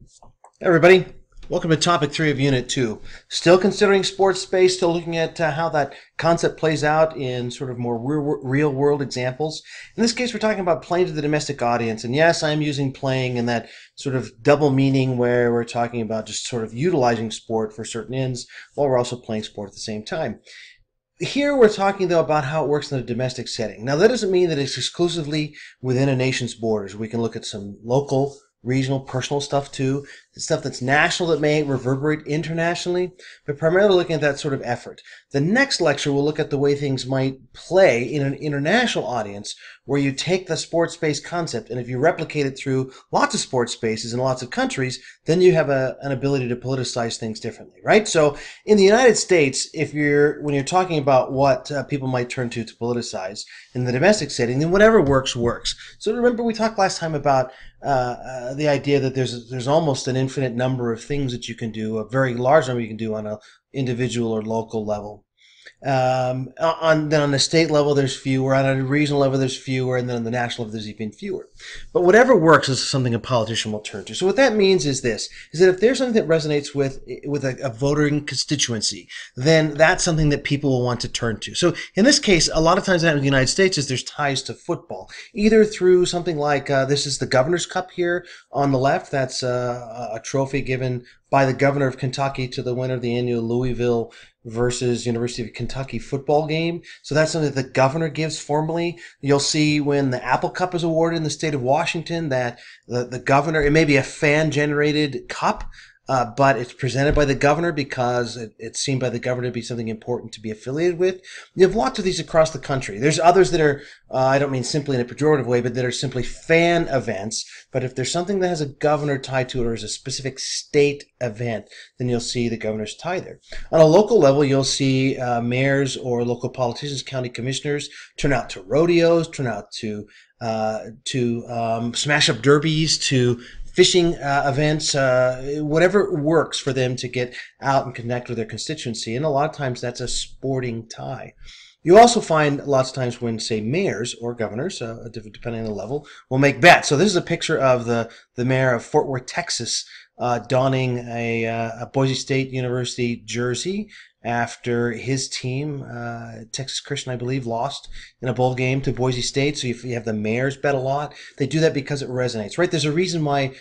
Hey everybody, welcome to topic 3 of Unit 2. Still considering sports space, still looking at how that concept plays out in sort of more real world examples. In this case, we're talking about playing to the domestic audience. And yes, I'm using playing in that sort of double meaning where we're talking about just sort of utilizing sport for certain ends while we're also playing sport at the same time. Here we're talking, though, about how it works in a domestic setting. Now, that doesn't mean that it's exclusively within a nation's borders. We can look at some local, regional, personal stuff, too. Stuff that's national that may reverberate internationally, but primarily looking at that sort of effort. The next lecture will look at the way things might play in an international audience where you take the sports space concept, and if you replicate it through lots of sports spaces in lots of countries, then you have an ability to politicize things differently, right? So in the United States, when you're talking about what people might turn to politicize in the domestic setting, then whatever works, works. So remember we talked last time about the idea that there's almost an infinite number of things that you can do, a very large number you can do on an individual or local level. Then on the state level, there's fewer. On a regional level, there's fewer. And then on the national level, there's even fewer. But whatever works is something a politician will turn to. So what that means is this, is that if there's something that resonates with a voting constituency, then that's something that people will want to turn to. So in this case, a lot of times in the United States is there's ties to football, either through something like this is the Governor's Cup here on the left. That's a trophy given by the governor of Kentucky to the winner of the annual Louisville versus University of Kentucky football game. So that's something that the governor gives formally. You'll see when the Apple Cup is awarded in the state of Washington that the governor, it may be a fan-generated cup, but it's presented by the governor because it's seen by the governor to be something important to be affiliated with. You have lots of these across the country. There's others that are, I don't mean simply in a pejorative way, but that are simply fan events. But if there's something that has a governor tied to it or is a specific state event, then you'll see the governor's tie there. On a local level, you'll see mayors or local politicians, county commissioners turn out to rodeos, turn out to smash-up derbies, to fishing events, whatever works for them to get out and connect with their constituency. And a lot of times that's a sporting tie. You also find lots of times when, say, mayors or governors, depending on the level, will make bets. So this is a picture of the mayor of Fort Worth, Texas, donning a Boise State University jersey after his team, Texas Christian, I believe, lost in a bowl game to Boise State. So you have the mayors bet a lot. They do that because it resonates, right? There's a reason why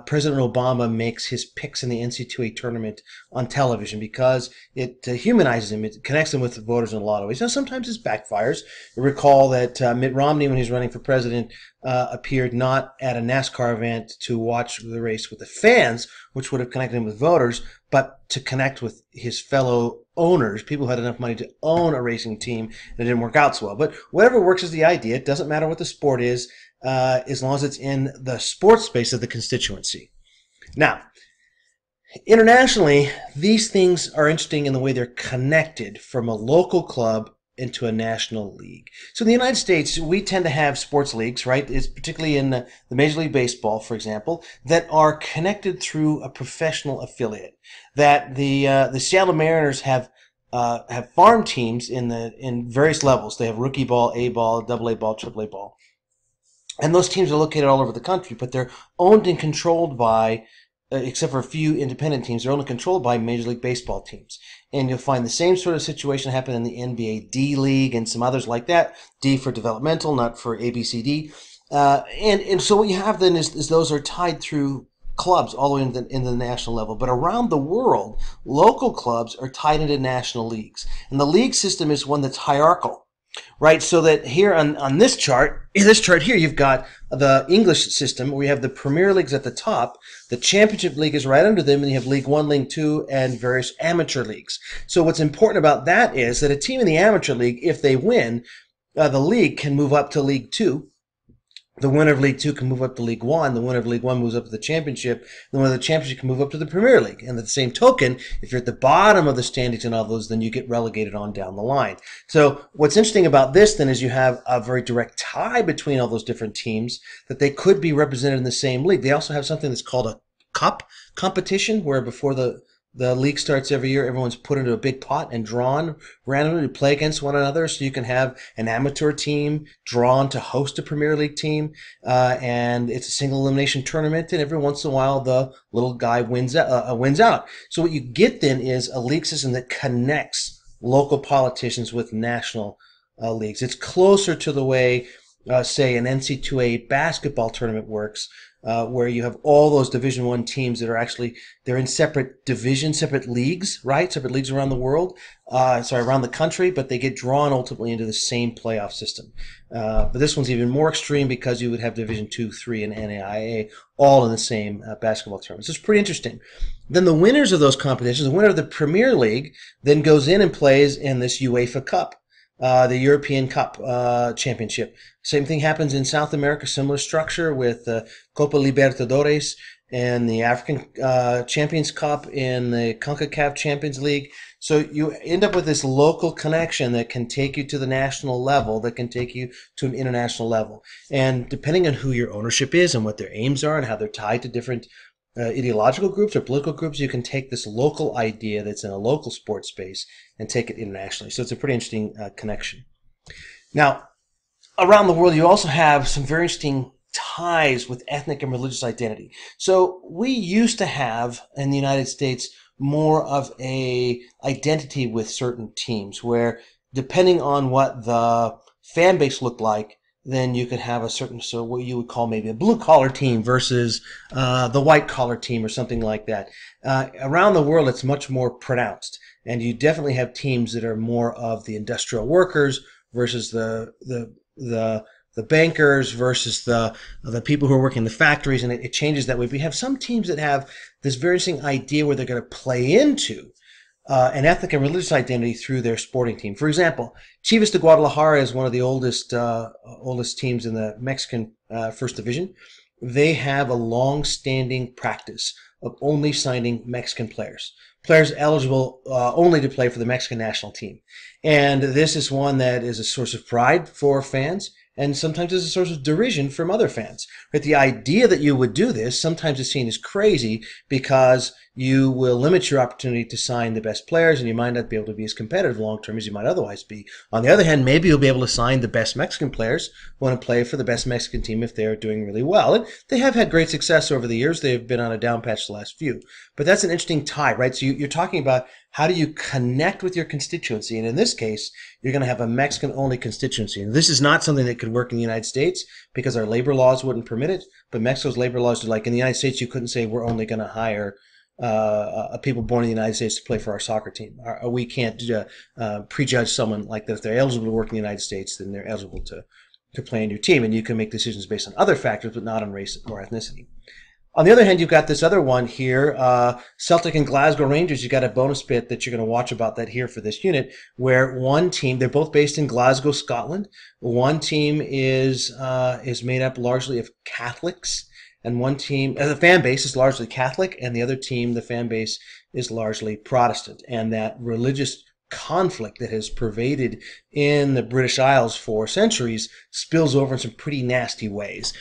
President Obama makes his picks in the NCAA tournament on television, because it humanizes him. It connects him with the voters in a lot of ways. Now, sometimes it backfires. You recall that Mitt Romney, when he was running for president, appeared not at a NASCAR event to watch the race with the fans, which would have connected him with voters, but to connect with his fellow owners, people who had enough money to own a racing team, and it didn't work out so well. But whatever works is the idea. It doesn't matter what the sport is, as long as it's in the sports space of the constituency. Now, internationally, these things are interesting in the way they're connected from a local club into a national league. So in the United States, we tend to have sports leagues, right? It's particularly in the Major League Baseball, for example, that are connected through a professional affiliate. That the Seattle Mariners have farm teams in various levels. They have rookie ball, A ball, double A ball, triple A ball. And those teams are located all over the country, but they're owned and controlled by, except for a few independent teams, they're owned and controlled by Major League Baseball teams. And you'll find the same sort of situation happen in the NBA D League and some others like that. D for developmental, not for ABCD. And so what you have then is those are tied through clubs all the way into the national level. But around the world, local clubs are tied into national leagues. And the league system is one that's hierarchical. Right, so that here on this chart here, you've got the English system where you have the Premier Leagues at the top, the Championship League is right under them, and you have League One, League Two, and various amateur leagues. So what's important about that is that a team in the amateur league, if they win, the league can move up to League Two. The winner of League Two can move up to League One. The winner of League One moves up to the Championship. The winner of the Championship can move up to the Premier League. And at the same token, if you're at the bottom of the standings in all those, then you get relegated on down the line. So what's interesting about this then is you have a very direct tie between all those different teams, that they could be represented in the same league. They also have something that's called a cup competition, where before the The league starts every year. Everyone's put into a big pot and drawn randomly to play against one another. So you can have an amateur team drawn to host a Premier League team, and it's a single elimination tournament. And every once in a while, the little guy wins out. So what you get then is a league system that connects local politicians with national leagues. It's closer to the way, say, an NC2A basketball tournament works, where you have all those Division I teams that are actually, they're in separate divisions, separate leagues, right? Separate leagues around the world, around the country, but they get drawn ultimately into the same playoff system. But this one's even more extreme because you would have Division II, III, and NAIA all in the same basketball tournament. So it's pretty interesting. Then the winners of those competitions, the winner of the Premier League, then goes in and plays in this UEFA Cup. The European Cup Championship. Same thing happens in South America, similar structure with Copa Libertadores and the African Champions Cup in the CONCACAF Champions League. So you end up with this local connection that can take you to the national level, that can take you to an international level. And depending on who your ownership is and what their aims are and how they're tied to different ideological groups or political groups, you can take this local idea that's in a local sports space and take it internationally. So it's a pretty interesting connection. Now, around the world, you also have some very interesting ties with ethnic and religious identity. So we used to have, in the United States, more of a identity with certain teams where, depending on what the fan base looked like, then you could have a certain, so what you would call maybe a blue-collar team versus the white-collar team or something like that. Around the world, it's much more pronounced, and you definitely have teams that are more of the industrial workers versus the bankers versus the people who are working in the factories, and it changes that way. But we have some teams that have this very interesting idea where they're going to play into an ethnic and religious identity through their sporting team. For example, Chivas de Guadalajara is one of the oldest teams in the Mexican First Division. They have a long-standing practice of only signing Mexican players eligible only to play for the Mexican national team. And this is one that is a source of pride for fans, and sometimes is a source of derision from other fans. But the idea that you would do this sometimes is seen as crazy because you will limit your opportunity to sign the best players, and you might not be able to be as competitive long-term as you might otherwise be. On the other hand, maybe you'll be able to sign the best Mexican players who want to play for the best Mexican team if they're doing really well. And they have had great success over the years. They've been on a down patch the last few. But that's an interesting tie, right? So you're talking about how do you connect with your constituency? And in this case, you're going to have a Mexican-only constituency. And this is not something that could work in the United States because our labor laws wouldn't permit it. But Mexico's labor laws are like, in the United States, you couldn't say we're only going to hire people born in the United States to play for our soccer team. We can't prejudge someone like that. If they're eligible to work in the United States, then they're eligible to play in your team. And you can make decisions based on other factors, but not on race or ethnicity. On the other hand, you've got this other one here, Celtic and Glasgow Rangers. You've got a bonus bit that you're going to watch about that here for this unit, where one team, they're both based in Glasgow, Scotland. One team is made up largely of Catholics, and one team, the fan base is largely Catholic, and the other team, the fan base is largely Protestant. And that religious conflict that has pervaded in the British Isles for centuries spills over in some pretty nasty ways.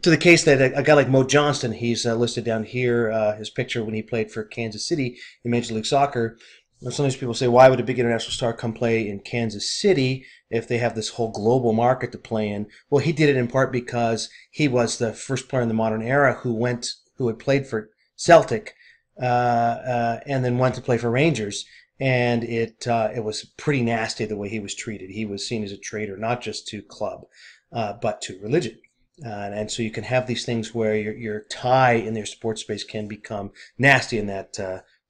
To the case that a guy like Mo Johnston, he's listed down here, his picture when he played for Kansas City in Major League Soccer. Sometimes people say, why would a big international star come play in Kansas City if they have this whole global market to play in? Well, he did it in part because he was the first player in the modern era who had played for Celtic and then went to play for Rangers. And it was pretty nasty the way he was treated. He was seen as a traitor, not just to club, but to religion. And so you can have these things where your tie in their sports space can become nasty in that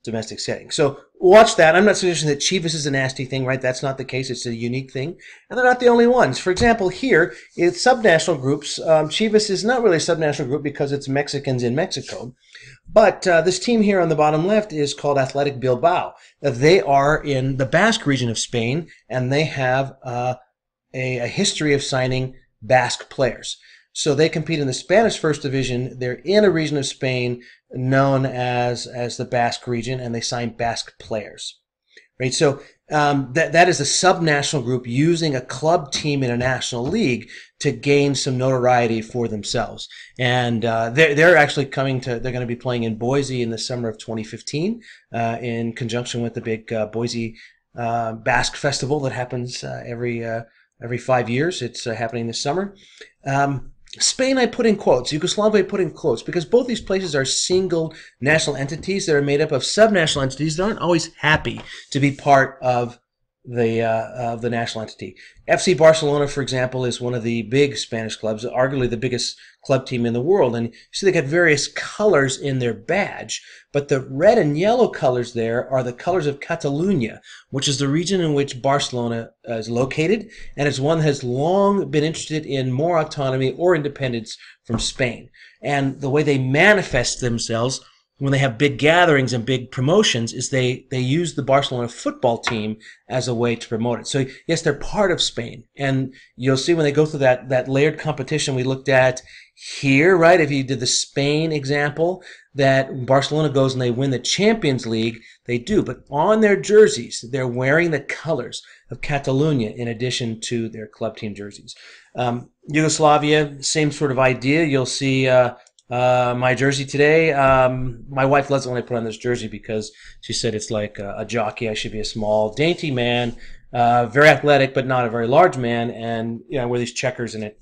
domestic setting. So watch that. I'm not suggesting that Chivas is a nasty thing, right? That's not the case. It's a unique thing. And they're not the only ones. For example, here, it's SubNational Groups. Chivas is not really a SubNational Group because it's Mexicans in Mexico. But this team here on the bottom left is called Athletic Bilbao. They are in the Basque region of Spain, and they have a history of signing Basque players. So they compete in the Spanish First Division. They're in a region of Spain known as the Basque region, and they sign Basque players. right? So that is a subnational group using a club team in a national league to gain some notoriety for themselves. And they're actually they're going to be playing in Boise in the summer of 2015 in conjunction with the big Boise Basque Festival that happens every 5 years. It's happening this summer. Spain I put in quotes, Yugoslavia I put in quotes, because both these places are single national entities that are made up of subnational entities that aren't always happy to be part of the national entity. FC Barcelona, for example, is one of the big Spanish clubs, arguably the biggest club team in the world. And you see they got various colors in their badge, but the red and yellow colors there are the colors of Catalonia, which is the region in which Barcelona is located, and is one that has long been interested in more autonomy or independence from Spain. And the way they manifest themselves when they have big gatherings and big promotions is they use the Barcelona football team as a way to promote it. So yes, they're part of Spain. And you'll see when they go through that layered competition we looked at here, right? If you did the Spain example, that Barcelona goes and they win the Champions League, they do. But on their jerseys, they're wearing the colors of Catalonia in addition to their club team jerseys. Yugoslavia, same sort of idea. You'll see my jersey today. My wife doesn't want to put on this jersey because she said it's like a jockey. I should be a small, dainty man, very athletic, but not a very large man. And I wear these checkers, and it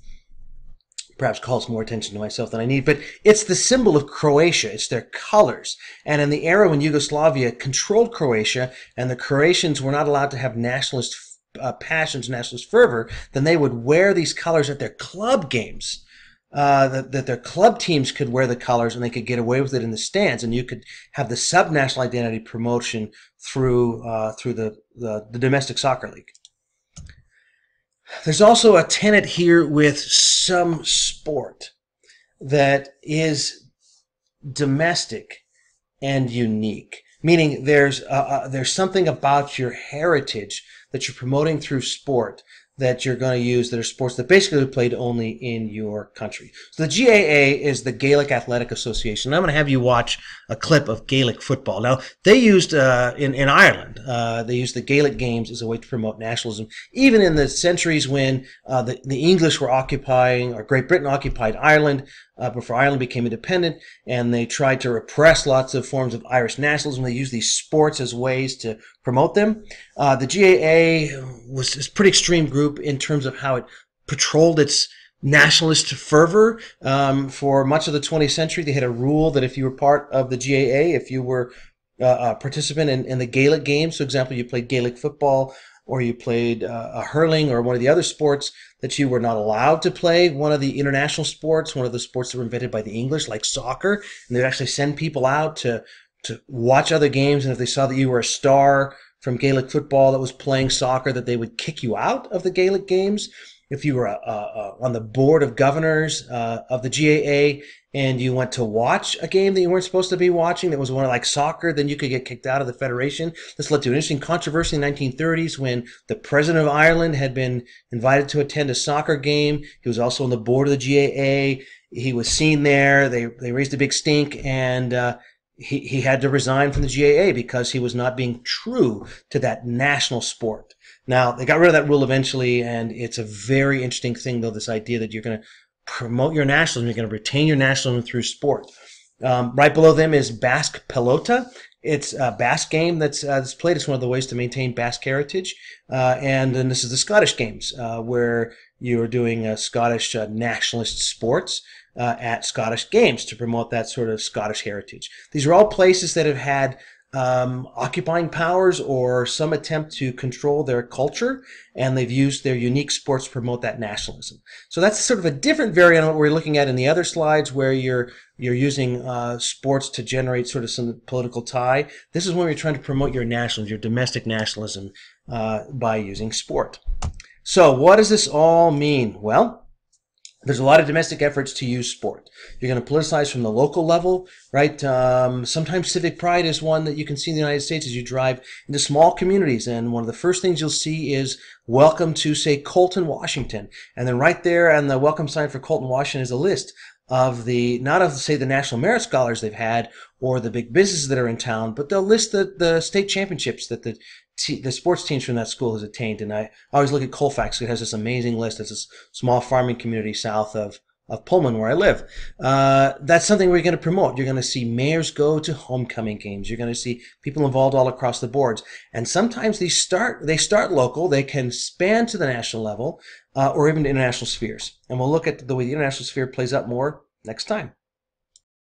perhaps calls more attention to myself than I need. But it's the symbol of Croatia. It's their colors. And in the era when Yugoslavia controlled Croatia, and the Croatians were not allowed to have nationalist passions, nationalist fervor, then they would wear these colors at their club games. That their club teams could wear the colors and they could get away with it in the stands, and you could have the subnational identity promotion through the domestic soccer league. There's also a tenet here with some sport that is domestic and unique, meaning there's something about your heritage that you're promoting through sport that you're going to use that are sports that basically are played only in your country. So the GAA is the Gaelic Athletic Association. I'm going to have you watch a clip of Gaelic football. Now, they used, in Ireland, they used the Gaelic games as a way to promote nationalism, even in the centuries when the English were occupying, or Great Britain occupied Ireland, before Ireland became independent, and they tried to repress lots of forms of Irish nationalism. They used these sports as ways to promote them. The GAA was a pretty extreme group in terms of how it patrolled its nationalist fervor. For much of the 20th century, they had a rule that if you were part of the GAA, if you were a participant in the Gaelic games, for example, you played Gaelic football, or you played hurling or one of the other sports, that you were not allowed to play one of the international sports, one of the sports that were invented by the English, like soccer. And they'd actually send people out to watch other games, and if they saw that you were a star from Gaelic football that was playing soccer, that they would kick you out of the Gaelic games. If you were on the board of governors of the GAA and you went to watch a game that you weren't supposed to be watching, that was one like soccer, then you could get kicked out of the federation. This led to an interesting controversy in the 1930s when the president of Ireland had been invited to attend a soccer game. He was also on the board of the GAA. He was seen there. They raised a big stink, and he had to resign from the GAA because he was not being true to that national sport. Now, they got rid of that rule eventually, and it's a very interesting thing, though, this idea that you're going to promote your nationalism, you're going to retain your nationalism through sport. Right below them is Basque Pelota. It's a Basque game that's played. It's one of the ways to maintain Basque heritage. And then this is the Scottish games, where you're doing Scottish nationalist sports at Scottish games to promote that sort of Scottish heritage. These are all places that have had occupying powers or some attempt to control their culture, and they've used their unique sports to promote that nationalism. So that's sort of a different variant on what we're looking at in the other slides, where you're using sports to generate sort of some political tie. This is when you're trying to promote your nationalism, your domestic nationalism, by using sport. So what does this all mean? Well, there's a lot of domestic efforts to use sport. You're going to politicize from the local level, right? Sometimes civic pride is one that you can see in the United States as you drive into small communities. And one of the first things you'll see is welcome to, say, Colton, Washington. And then right there on the welcome sign for Colton, Washington is a list of not of, say, the National Merit Scholars they've had or the big businesses that are in town, but they'll list the state championships that the sports teams from that school has attained. And I always look at Colfax. It has this amazing list. It's a small farming community south of Pullman, where I live. That's something we're going to promote. You're going to see mayors go to homecoming games. You're going to see people involved all across the boards. And sometimes they start local. They can span to the national level or even to international spheres. And we'll look at the way the international sphere plays out more next time.